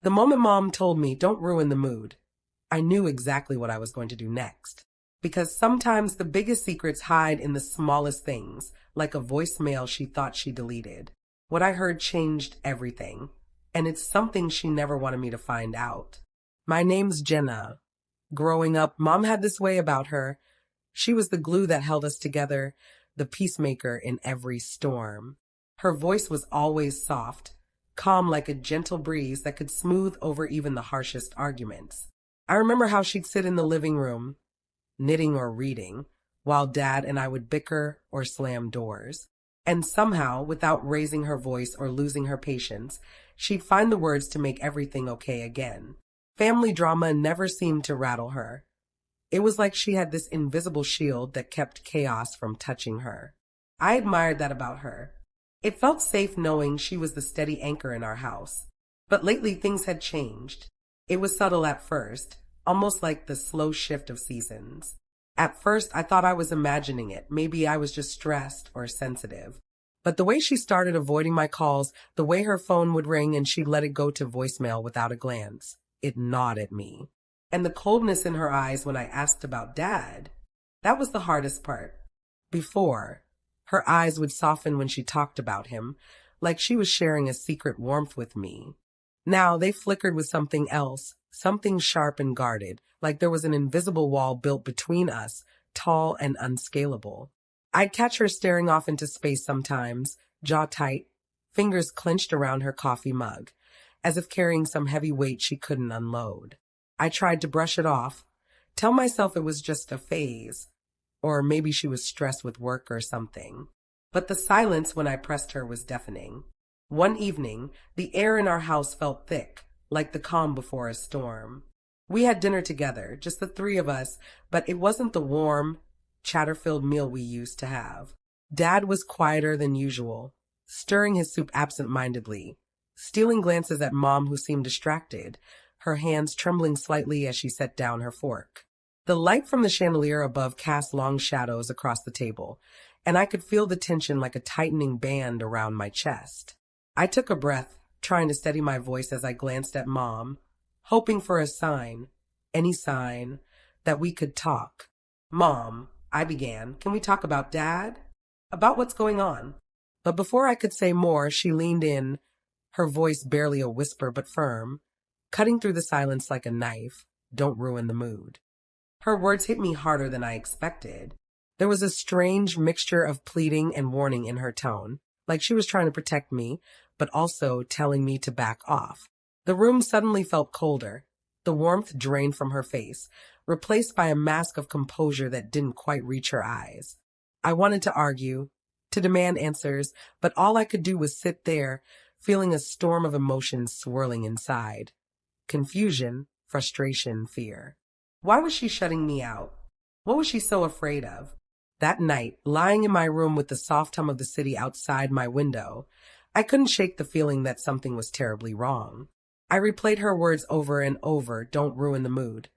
The moment Mom told me, "Don't ruin the mood," I knew exactly what I was going to do next. Because sometimes the biggest secrets hide in the smallest things, like a voicemail she thought she deleted. What I heard changed everything, and it's something she never wanted me to find out. My name's Jenna. Growing up, Mom had this way about her. She was the glue that held us together, the peacemaker in every storm. Her voice was always soft, calm like a gentle breeze that could smooth over even the harshest arguments. I remember how she'd sit in the living room, knitting or reading, while Dad and I would bicker or slam doors. And somehow, without raising her voice or losing her patience, she'd find the words to make everything okay again. Family drama never seemed to rattle her. It was like she had this invisible shield that kept chaos from touching her. I admired that about her. It felt safe knowing she was the steady anchor in our house. But lately things had changed. It was subtle at first, almost like the slow shift of seasons. At first, I thought I was imagining it. Maybe I was just stressed or sensitive. But the way she started avoiding my calls, the way her phone would ring and she'd let it go to voicemail without a glance, it gnawed at me. And the coldness in her eyes when I asked about Dad, that was the hardest part. Before, her eyes would soften when she talked about him, like she was sharing a secret warmth with me. Now they flickered with something else, something sharp and guarded, like there was an invisible wall built between us, tall and unscalable. I'd catch her staring off into space sometimes, jaw tight, fingers clenched around her coffee mug, as if carrying some heavy weight she couldn't unload. I tried to brush it off, tell myself it was just a phase, or maybe she was stressed with work or something. But the silence when I pressed her was deafening. One evening, the air in our house felt thick, like the calm before a storm. We had dinner together, just the three of us, but it wasn't the warm, chatter-filled meal we used to have. Dad was quieter than usual, stirring his soup absent-mindedly, stealing glances at Mom who seemed distracted, her hands trembling slightly as she set down her fork. The light from the chandelier above cast long shadows across the table, and I could feel the tension like a tightening band around my chest. I took a breath, trying to steady my voice as I glanced at Mom, hoping for a sign, any sign, that we could talk. "Mom," I began, "can we talk about Dad? About what's going on?" But before I could say more, she leaned in, her voice barely a whisper but firm, cutting through the silence like a knife. "Don't ruin the mood." Her words hit me harder than I expected. There was a strange mixture of pleading and warning in her tone, like she was trying to protect me, but also telling me to back off. The room suddenly felt colder, the warmth drained from her face, replaced by a mask of composure that didn't quite reach her eyes. I wanted to argue, to demand answers, but all I could do was sit there, feeling a storm of emotions swirling inside. Confusion, frustration, fear. Why was she shutting me out? What was she so afraid of? That night, lying in my room with the soft hum of the city outside my window, I couldn't shake the feeling that something was terribly wrong. I replayed her words over and over, "Don't ruin the mood,"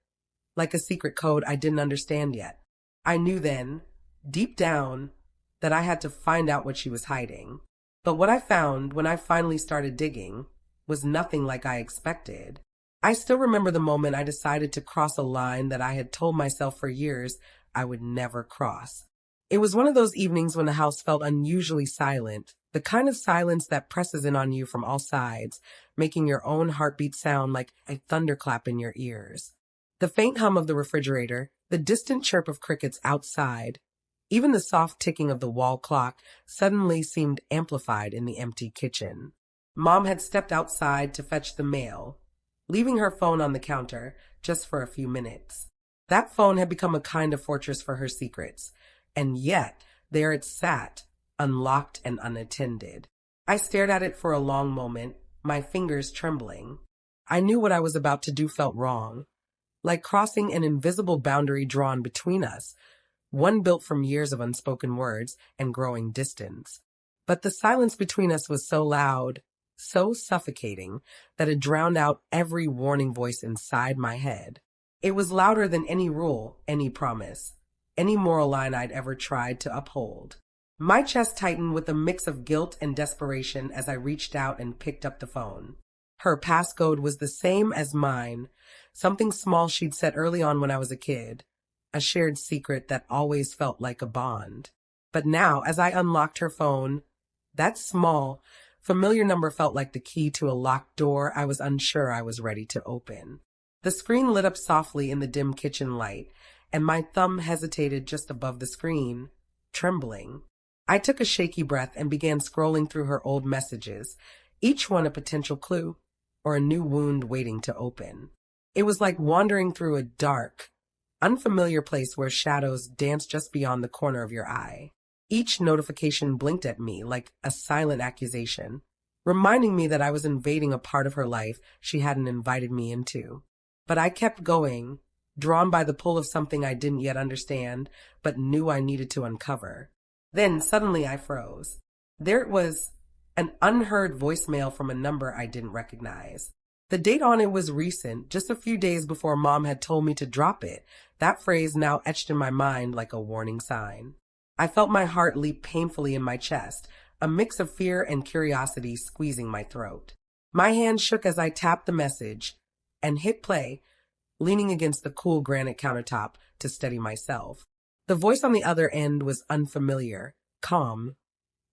like a secret code I didn't understand yet. I knew then, deep down, that I had to find out what she was hiding. But what I found when I finally started digging was nothing like I expected. I still remember the moment I decided to cross a line that I had told myself for years I would never cross. It was one of those evenings when the house felt unusually silent, the kind of silence that presses in on you from all sides, making your own heartbeat sound like a thunderclap in your ears. The faint hum of the refrigerator, the distant chirp of crickets outside, even the soft ticking of the wall clock suddenly seemed amplified in the empty kitchen. Mom had stepped outside to fetch the mail, leaving her phone on the counter just for a few minutes. That phone had become a kind of fortress for her secrets, and yet there it sat, unlocked and unattended. I stared at it for a long moment, my fingers trembling. I knew what I was about to do felt wrong, like crossing an invisible boundary drawn between us, one built from years of unspoken words and growing distance. But the silence between us was so loud, so suffocating, that it drowned out every warning voice inside my head. It was louder than any rule, any promise, any moral line I'd ever tried to uphold. My chest tightened with a mix of guilt and desperation as I reached out and picked up the phone. Her passcode was the same as mine, something small she'd said early on when I was a kid, a shared secret that always felt like a bond. But now, as I unlocked her phone, that small, familiar number felt like the key to a locked door I was unsure I was ready to open. The screen lit up softly in the dim kitchen light, and my thumb hesitated just above the screen, trembling. I took a shaky breath and began scrolling through her old messages, each one a potential clue or a new wound waiting to open. It was like wandering through a dark, unfamiliar place where shadows dance just beyond the corner of your eye. Each notification blinked at me like a silent accusation, reminding me that I was invading a part of her life she hadn't invited me into. But I kept going, drawn by the pull of something I didn't yet understand, but knew I needed to uncover. Then suddenly I froze. There it was, an unheard voicemail from a number I didn't recognize. The date on it was recent, just a few days before Mom had told me to drop it. That phrase now etched in my mind like a warning sign. I felt my heart leap painfully in my chest, a mix of fear and curiosity squeezing my throat. My hand shook as I tapped the message and hit play, leaning against the cool granite countertop to steady myself. The voice on the other end was unfamiliar, calm,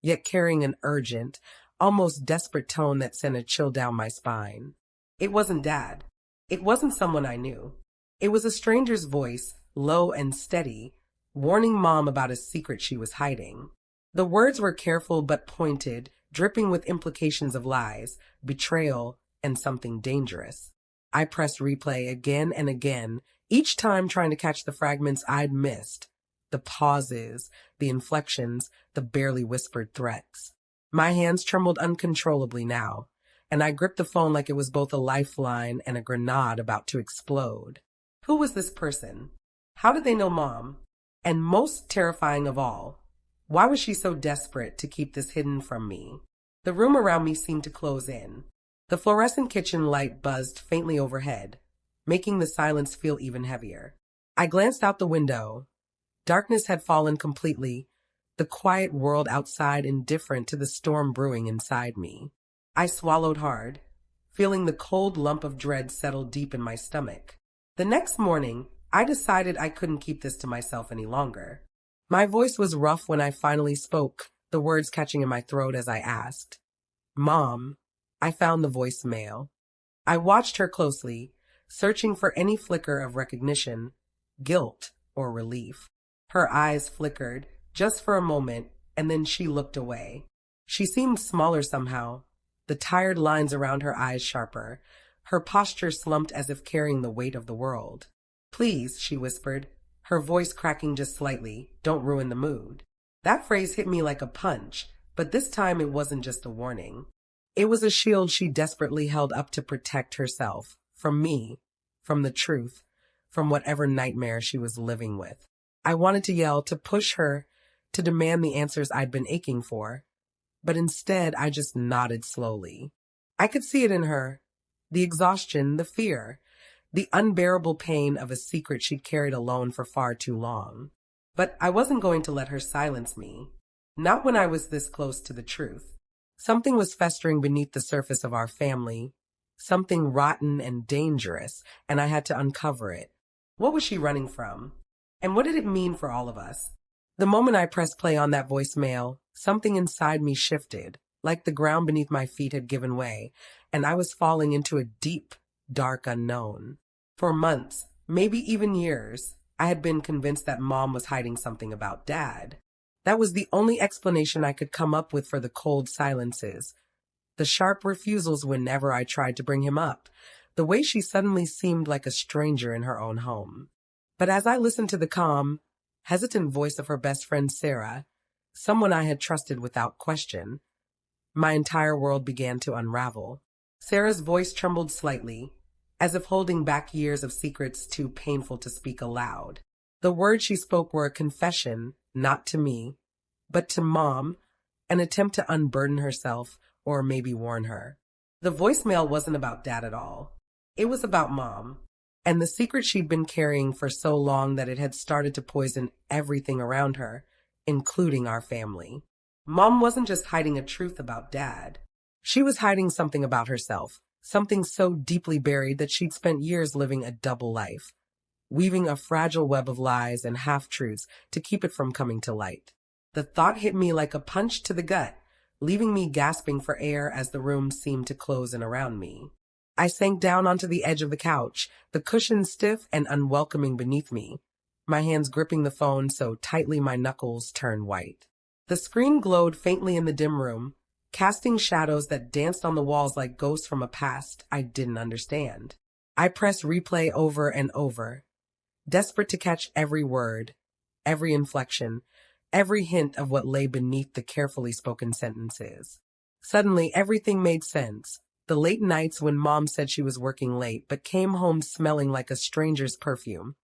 yet carrying an urgent, almost desperate tone that sent a chill down my spine. It wasn't Dad. It wasn't someone I knew. It was a stranger's voice, low and steady, warning Mom about a secret she was hiding. The words were careful but pointed, dripping with implications of lies, betrayal, and something dangerous. I pressed replay again and again, each time trying to catch the fragments I'd missed. The pauses, the inflections, the barely whispered threats. My hands trembled uncontrollably now, and I gripped the phone like it was both a lifeline and a grenade about to explode. Who was this person? How did they know Mom? And most terrifying of all, why was she so desperate to keep this hidden from me? The room around me seemed to close in. The fluorescent kitchen light buzzed faintly overhead, making the silence feel even heavier. I glanced out the window. Darkness had fallen completely, the quiet world outside indifferent to the storm brewing inside me. I swallowed hard, feeling the cold lump of dread settle deep in my stomach. The next morning, I decided I couldn't keep this to myself any longer. My voice was rough when I finally spoke, the words catching in my throat as I asked. Mom. I found the voicemail. I watched her closely, searching for any flicker of recognition, guilt, or relief. Her eyes flickered, just for a moment, and then she looked away. She seemed smaller somehow, the tired lines around her eyes sharper, her posture slumped as if carrying the weight of the world. Please, she whispered, her voice cracking just slightly, don't ruin the mood. That phrase hit me like a punch, but this time it wasn't just a warning. It was a shield she desperately held up to protect herself, from me, from the truth, from whatever nightmare she was living with. I wanted to yell, to push her, to demand the answers I'd been aching for, but instead I just nodded slowly. I could see it in her, the exhaustion, the fear, the unbearable pain of a secret she'd carried alone for far too long. But I wasn't going to let her silence me, not when I was this close to the truth. Something was festering beneath the surface of our family, something rotten and dangerous, and I had to uncover it. What was she running from? And what did it mean for all of us? The moment I pressed play on that voicemail, something inside me shifted, like the ground beneath my feet had given way, and I was falling into a deep, dark unknown. For months, maybe even years, I had been convinced that Mom was hiding something about Dad. That was the only explanation I could come up with for the cold silences, the sharp refusals whenever I tried to bring him up, the way she suddenly seemed like a stranger in her own home. But as I listened to the calm, hesitant voice of her best friend Sarah, someone I had trusted without question, my entire world began to unravel. Sarah's voice trembled slightly, as if holding back years of secrets too painful to speak aloud. The words she spoke were a confession, not to me, but to Mom, an attempt to unburden herself or maybe warn her. The voicemail wasn't about Dad at all. It was about Mom, and the secret she'd been carrying for so long that it had started to poison everything around her, including our family. Mom wasn't just hiding a truth about Dad. She was hiding something about herself, something so deeply buried that she'd spent years living a double life, weaving a fragile web of lies and half-truths to keep it from coming to light. The thought hit me like a punch to the gut, leaving me gasping for air as the room seemed to close in around me. I sank down onto the edge of the couch, the cushion stiff and unwelcoming beneath me, my hands gripping the phone so tightly my knuckles turned white. The screen glowed faintly in the dim room, casting shadows that danced on the walls like ghosts from a past I didn't understand. I pressed replay over and over, desperate to catch every word, every inflection, every hint of what lay beneath the carefully spoken sentences. Suddenly, everything made sense. The late nights when Mom said she was working late but came home smelling like a stranger's perfume.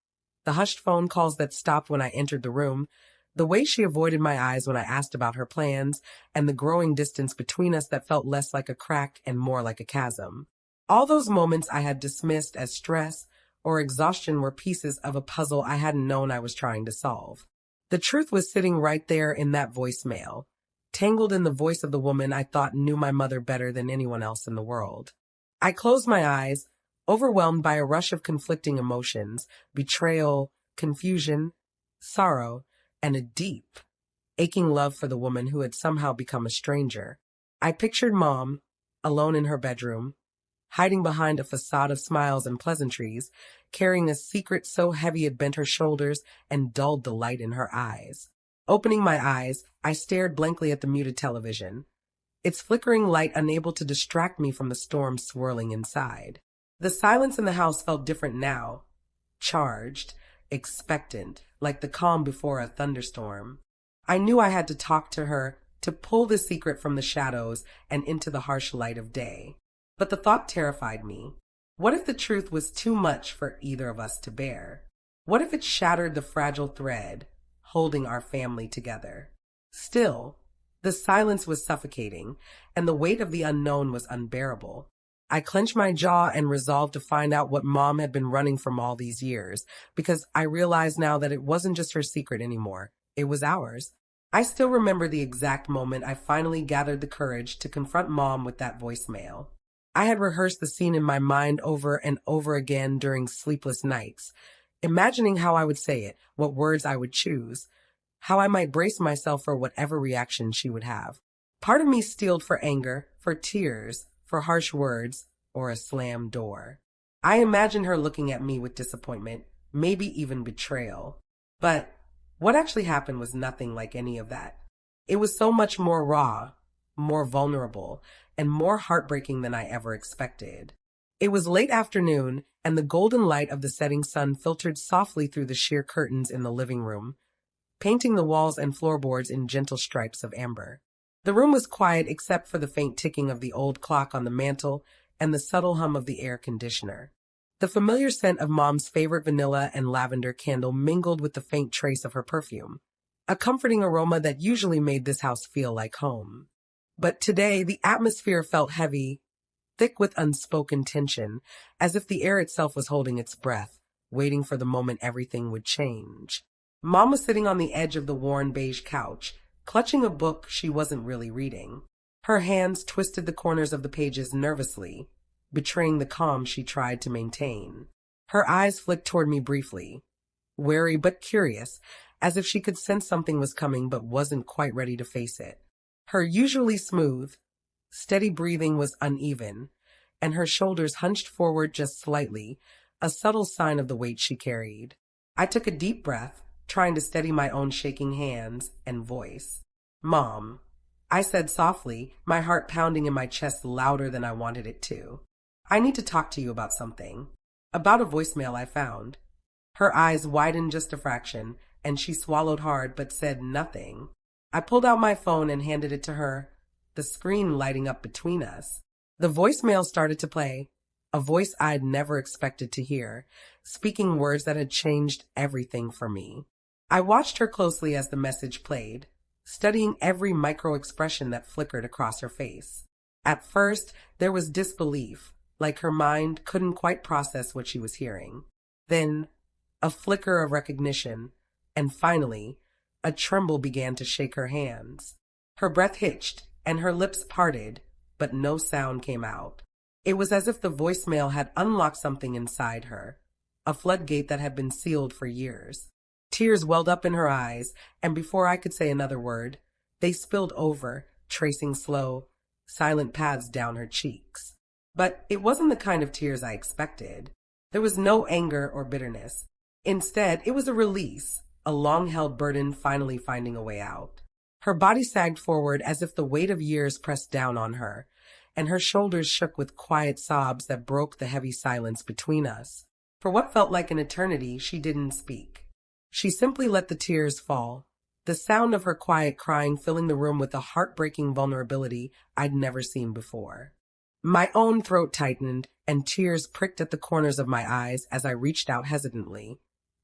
The hushed phone calls that stopped when I entered the room. The way she avoided my eyes when I asked about her plans, and the growing distance between us that felt less like a crack and more like a chasm. All those moments I had dismissed as stress or exhaustion were pieces of a puzzle I hadn't known I was trying to solve. The truth was sitting right there in that voicemail, tangled in the voice of the woman I thought knew my mother better than anyone else in the world. I closed my eyes, overwhelmed by a rush of conflicting emotions, betrayal, confusion, sorrow, and a deep, aching love for the woman who had somehow become a stranger. I pictured Mom, alone in her bedroom, hiding behind a facade of smiles and pleasantries, carrying a secret so heavy it bent her shoulders and dulled the light in her eyes. Opening my eyes, I stared blankly at the muted television, its flickering light unable to distract me from the storm swirling inside. The silence in the house felt different now, charged, expectant, like the calm before a thunderstorm. I knew I had to talk to her, to pull the secret from the shadows and into the harsh light of day. But the thought terrified me. What if the truth was too much for either of us to bear? What if it shattered the fragile thread holding our family together? Still, the silence was suffocating, and the weight of the unknown was unbearable. I clenched my jaw and resolved to find out what Mom had been running from all these years, because I realized now that it wasn't just her secret anymore. It was ours. I still remember the exact moment I finally gathered the courage to confront Mom with that voicemail. I had rehearsed the scene in my mind over and over again during sleepless nights, imagining how I would say it, what words I would choose, how I might brace myself for whatever reaction she would have. Part of me steeled for anger, for tears, for harsh words, or a slammed door. I imagined her looking at me with disappointment, maybe even betrayal. But what actually happened was nothing like any of that. It was so much more raw, more vulnerable, and more heartbreaking than I ever expected. It was late afternoon, and the golden light of the setting sun filtered softly through the sheer curtains in the living room, painting the walls and floorboards in gentle stripes of amber. The room was quiet except for the faint ticking of the old clock on the mantel and the subtle hum of the air conditioner. The familiar scent of Mom's favorite vanilla and lavender candle mingled with the faint trace of her perfume, a comforting aroma that usually made this house feel like home. But today, the atmosphere felt heavy, thick with unspoken tension, as if the air itself was holding its breath, waiting for the moment everything would change. Mom was sitting on the edge of the worn beige couch, clutching a book she wasn't really reading. Her hands twisted the corners of the pages nervously, betraying the calm she tried to maintain. Her eyes flicked toward me briefly, wary but curious, as if she could sense something was coming but wasn't quite ready to face it. Her usually smooth, steady breathing was uneven, and her shoulders hunched forward just slightly, a subtle sign of the weight she carried. I took a deep breath, trying to steady my own shaking hands and voice. "Mom," I said softly, my heart pounding in my chest louder than I wanted it to. "I need to talk to you about something. About a voicemail I found." Her eyes widened just a fraction, and she swallowed hard but said nothing. I pulled out my phone and handed it to her, the screen lighting up between us. The voicemail started to play, a voice I'd never expected to hear, speaking words that had changed everything for me. I watched her closely as the message played, studying every micro-expression that flickered across her face. At first, there was disbelief, like her mind couldn't quite process what she was hearing. Then, a flicker of recognition, and finally, a tremble began to shake her hands. Her breath hitched, and her lips parted, but no sound came out. It was as if the voicemail had unlocked something inside her, a floodgate that had been sealed for years. Tears welled up in her eyes, and before I could say another word, they spilled over, tracing slow, silent paths down her cheeks. But it wasn't the kind of tears I expected. There was no anger or bitterness. Instead, it was a release, a long-held burden finally finding a way out. Her body sagged forward as if the weight of years pressed down on her, and her shoulders shook with quiet sobs that broke the heavy silence between us. For what felt like an eternity, she didn't speak. She simply let the tears fall, the sound of her quiet crying filling the room with a heartbreaking vulnerability I'd never seen before. My own throat tightened, and tears pricked at the corners of my eyes as I reached out hesitantly,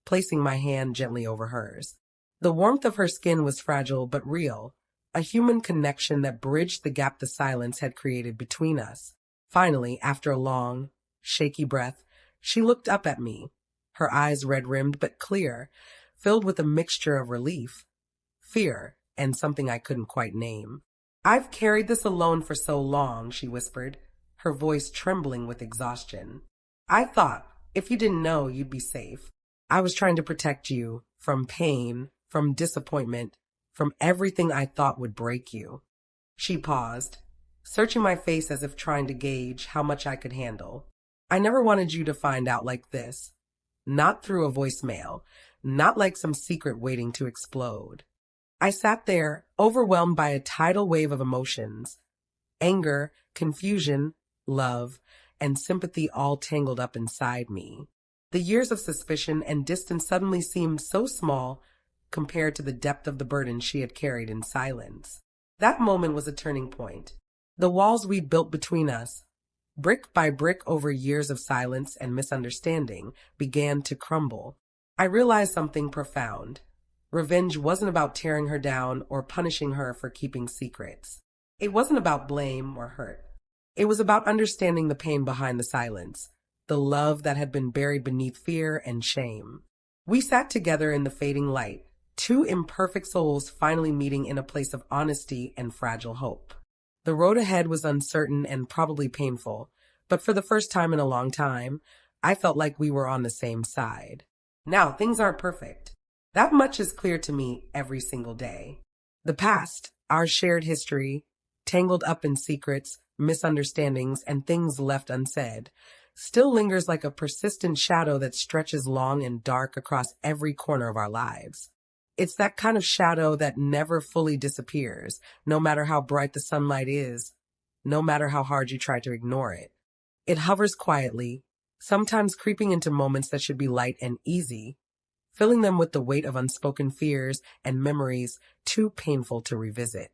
placing my hand gently over hers. The warmth of her skin was fragile but real, a human connection that bridged the gap the silence had created between us. Finally, after a long, shaky breath, she looked up at me, her eyes red-rimmed but clear, filled with a mixture of relief, fear, and something I couldn't quite name. "I've carried this alone for so long," she whispered, her voice trembling with exhaustion. "I thought, if you didn't know, you'd be safe. I was trying to protect you from pain, from disappointment, from everything I thought would break you." She paused, searching my face as if trying to gauge how much I could handle. "I never wanted you to find out like this. Not through a voicemail, not like some secret waiting to explode." I sat there, overwhelmed by a tidal wave of emotions. Anger, confusion, love, and sympathy all tangled up inside me. The years of suspicion and distance suddenly seemed so small compared to the depth of the burden she had carried in silence. That moment was a turning point. The walls we'd built between us, brick by brick over years of silence and misunderstanding, began to crumble. I realized something profound. Revenge wasn't about tearing her down or punishing her for keeping secrets. It wasn't about blame or hurt. It was about understanding the pain behind the silence, the love that had been buried beneath fear and shame. We sat together in the fading light, two imperfect souls finally meeting in a place of honesty and fragile hope. The road ahead was uncertain and probably painful, but for the first time in a long time, I felt like we were on the same side. Now, things aren't perfect. That much is clear to me every single day. The past, our shared history, tangled up in secrets, misunderstandings, and things left unsaid, still lingers like a persistent shadow that stretches long and dark across every corner of our lives. It's that kind of shadow that never fully disappears, no matter how bright the sunlight is, no matter how hard you try to ignore it. It hovers quietly, sometimes creeping into moments that should be light and easy, filling them with the weight of unspoken fears and memories too painful to revisit.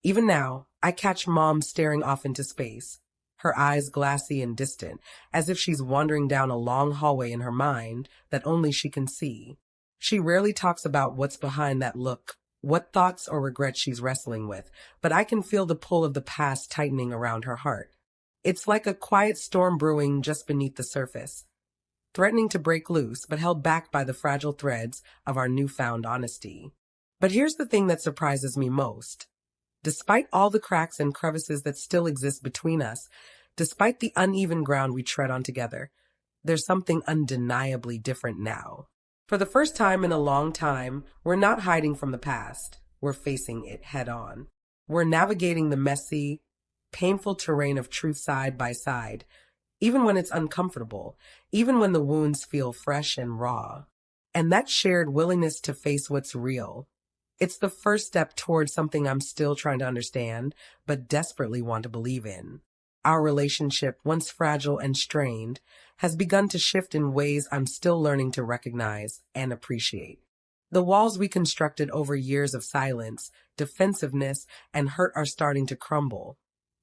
Even now, I catch Mom staring off into space, her eyes glassy and distant, as if she's wandering down a long hallway in her mind that only she can see. She rarely talks about what's behind that look, what thoughts or regrets she's wrestling with, but I can feel the pull of the past tightening around her heart. It's like a quiet storm brewing just beneath the surface, threatening to break loose, but held back by the fragile threads of our newfound honesty. But here's the thing that surprises me most. Despite all the cracks and crevices that still exist between us, despite the uneven ground we tread on together, there's something undeniably different now. For the first time in a long time, we're not hiding from the past. We're facing it head on. We're navigating the messy, painful terrain of truth side by side, even when it's uncomfortable, even when the wounds feel fresh and raw. And that shared willingness to face what's real, it's the first step towards something I'm still trying to understand, but desperately want to believe in. Our relationship, once fragile and strained, has begun to shift in ways I'm still learning to recognize and appreciate. The walls we constructed over years of silence, defensiveness, and hurt are starting to crumble.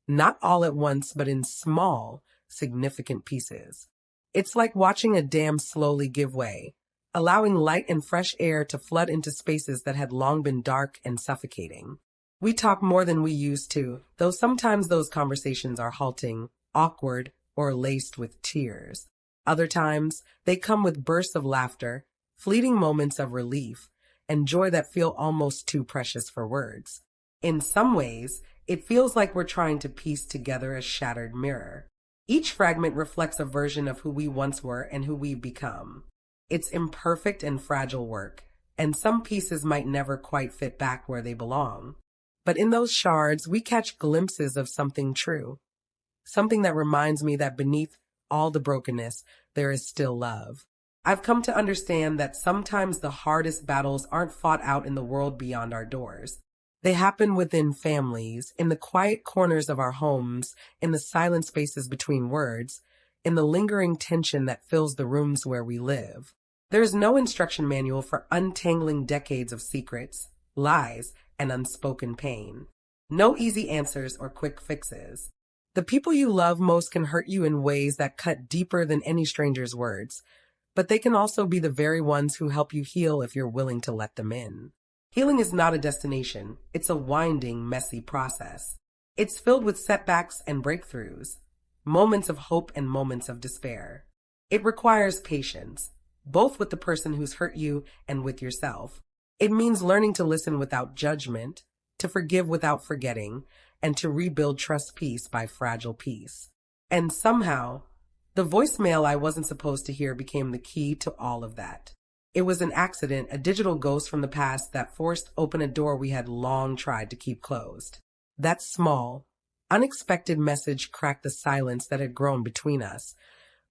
Not all at once, but in small, significant pieces. It's like watching a dam slowly give way, allowing light and fresh air to flood into spaces that had long been dark and suffocating. We talk more than we used to, though sometimes those conversations are halting, awkward, or laced with tears. Other times, they come with bursts of laughter, fleeting moments of relief, and joy that feel almost too precious for words. In some ways, it feels like we're trying to piece together a shattered mirror. Each fragment reflects a version of who we once were and who we've become. It's imperfect and fragile work, and some pieces might never quite fit back where they belong. But in those shards, we catch glimpses of something true, something that reminds me that beneath all the brokenness, there is still love. I've come to understand that sometimes the hardest battles aren't fought out in the world beyond our doors. They happen within families, in the quiet corners of our homes, in the silent spaces between words, in the lingering tension that fills the rooms where we live. There is no instruction manual for untangling decades of secrets, lies, and unspoken pain. No easy answers or quick fixes. The people you love most can hurt you in ways that cut deeper than any stranger's words, but they can also be the very ones who help you heal if you're willing to let them in. Healing is not a destination, it's a winding, messy process. It's filled with setbacks and breakthroughs, moments of hope and moments of despair. It requires patience, both with the person who's hurt you and with yourself. It means learning to listen without judgment, to forgive without forgetting, and to rebuild trust piece by fragile piece. And somehow, the voicemail I wasn't supposed to hear became the key to all of that. It was an accident, a digital ghost from the past that forced open a door we had long tried to keep closed. That small, unexpected message cracked the silence that had grown between us,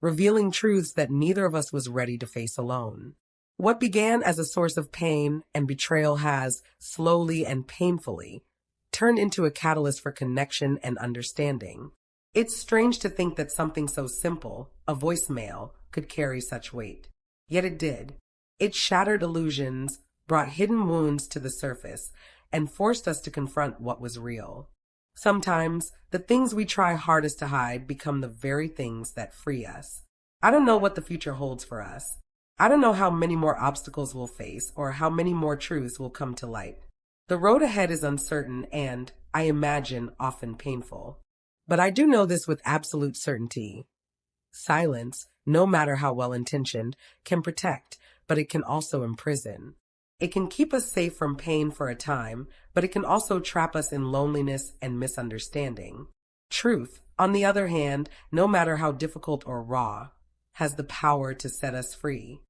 revealing truths that neither of us was ready to face alone. What began as a source of pain and betrayal has, slowly and painfully, turned into a catalyst for connection and understanding. It's strange to think that something so simple, a voicemail, could carry such weight. Yet it did. It shattered illusions, brought hidden wounds to the surface, and forced us to confront what was real. Sometimes, the things we try hardest to hide become the very things that free us. I don't know what the future holds for us. I don't know how many more obstacles we'll face or how many more truths will come to light. The road ahead is uncertain and, I imagine, often painful. But I do know this with absolute certainty. Silence, no matter how well-intentioned, can protect, but it can also imprison. It can keep us safe from pain for a time, but it can also trap us in loneliness and misunderstanding. Truth, on the other hand, no matter how difficult or raw, has the power to set us free.